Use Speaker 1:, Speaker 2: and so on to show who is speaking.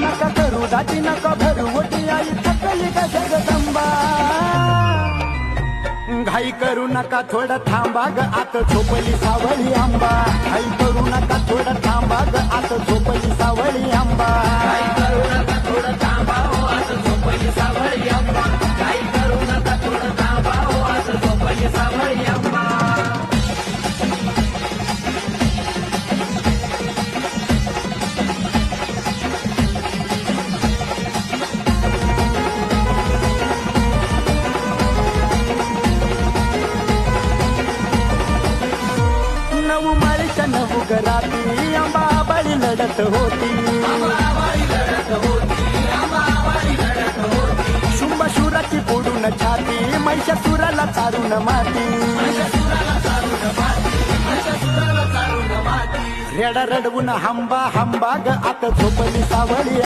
Speaker 1: नका करू दाटी नका भरू मोठी आई थकली का जगदंबा घाई करू नका थोडं थांबा ग आत झोपली सावळी आंबा घाई करू नका थोडं थांबा ग आत झोपली सावळी आंबा घाई करू नका थोडं थांबा हो आत झोपली सावळी आंबा घाई करू नका थोडं थांबा हो आत झोपली सावळी आंबा नऊ माळीच्या नऊ घराती आंबा बाळी लढत होती शुंभाशुराची फोडून छाती महिषासुराला चारून माती रेडा रडवून हंबा हंबा ग आत झोपली सावळी